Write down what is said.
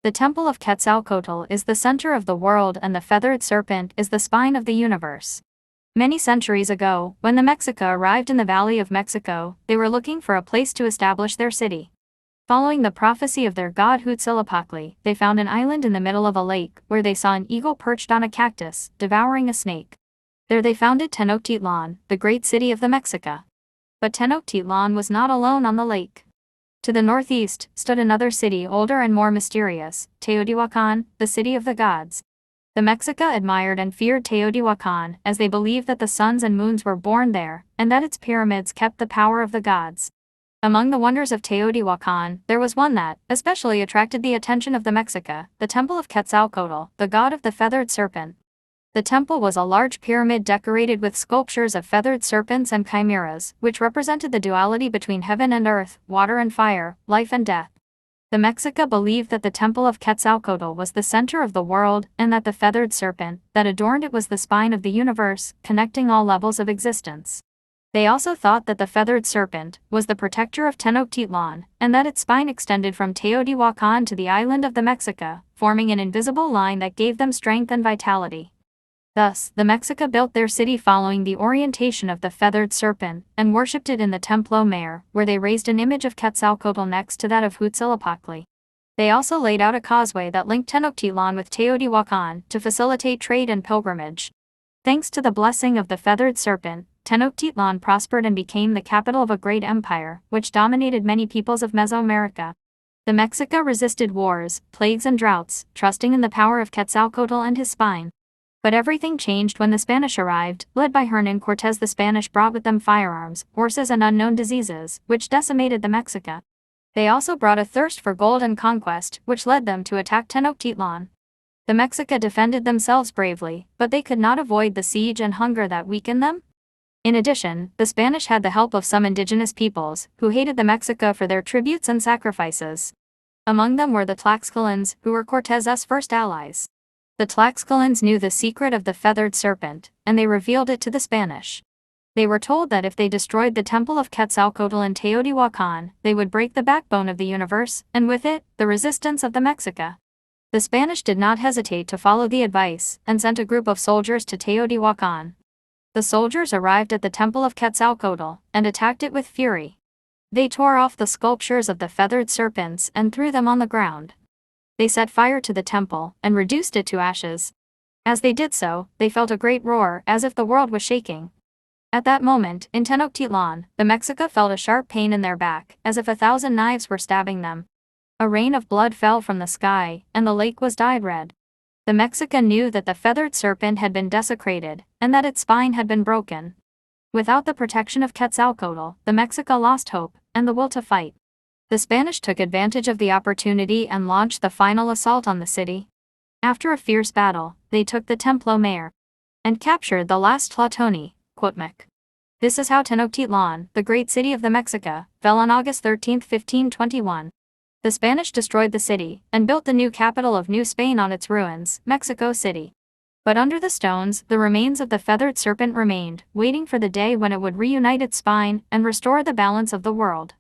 The Temple of Quetzalcoatl is the center of the world, and the feathered serpent is the spine of the universe. Many centuries ago, when the Mexica arrived in the Valley of Mexico, they were looking for a place to establish their city. Following the prophecy of their god Huitzilopochtli, they found an island in the middle of a lake, where they saw an eagle perched on a cactus, devouring a snake. There they founded Tenochtitlan, the great city of the Mexica. But Tenochtitlan was not alone on the lake. To the northeast stood another city, older and more mysterious, Teotihuacan, the city of the gods. The Mexica admired and feared Teotihuacan, as they believed that the suns and moons were born there, and that its pyramids kept the power of the gods. Among the wonders of Teotihuacan, there was one that especially attracted the attention of the Mexica, the Temple of Quetzalcoatl, the god of the feathered serpent. The temple was a large pyramid decorated with sculptures of feathered serpents and chimeras, which represented the duality between heaven and earth, water and fire, life and death. The Mexica believed that the Temple of Quetzalcoatl was the center of the world, and that the feathered serpent that adorned it was the spine of the universe, connecting all levels of existence. They also thought that the feathered serpent was the protector of Tenochtitlan, and that its spine extended from Teotihuacan to the island of the Mexica, forming an invisible line that gave them strength and vitality. Thus, the Mexica built their city following the orientation of the feathered serpent, and worshipped it in the Templo Mayor, where they raised an image of Quetzalcoatl next to that of Huitzilopochtli. They also laid out a causeway that linked Tenochtitlan with Teotihuacan to facilitate trade and pilgrimage. Thanks to the blessing of the feathered serpent, Tenochtitlan prospered and became the capital of a great empire, which dominated many peoples of Mesoamerica. The Mexica resisted wars, plagues and droughts, trusting in the power of Quetzalcoatl and his spine. But everything changed when the Spanish arrived. Led by Hernán Cortés, the Spanish brought with them firearms, horses and unknown diseases, which decimated the Mexica. They also brought a thirst for gold and conquest, which led them to attack Tenochtitlan. The Mexica defended themselves bravely, but they could not avoid the siege and hunger that weakened them. In addition, the Spanish had the help of some indigenous peoples, who hated the Mexica for their tributes and sacrifices. Among them were the Tlaxcalans, who were Cortés's first allies. The Tlaxcalans knew the secret of the feathered serpent, and they revealed it to the Spanish. They were told that if they destroyed the Temple of Quetzalcoatl in Teotihuacan, they would break the backbone of the universe, and with it, the resistance of the Mexica. The Spanish did not hesitate to follow the advice, and sent a group of soldiers to Teotihuacan. The soldiers arrived at the Temple of Quetzalcoatl, and attacked it with fury. They tore off the sculptures of the feathered serpents and threw them on the ground. They set fire to the temple, and reduced it to ashes. As they did so, they felt a great roar, as if the world was shaking. At that moment, in Tenochtitlan, the Mexica felt a sharp pain in their back, as if 1,000 knives were stabbing them. A rain of blood fell from the sky, and the lake was dyed red. The Mexica knew that the feathered serpent had been desecrated, and that its spine had been broken. Without the protection of Quetzalcoatl, the Mexica lost hope, and the will to fight. The Spanish took advantage of the opportunity and launched the final assault on the city. After a fierce battle, they took the Templo Mayor and captured the last Tlatoani, Cuauhtémoc. This is how Tenochtitlan, the great city of the Mexica, fell on August 13, 1521. The Spanish destroyed the city, and built the new capital of New Spain on its ruins, Mexico City. But under the stones, the remains of the feathered serpent remained, waiting for the day when it would reunite its spine and restore the balance of the world.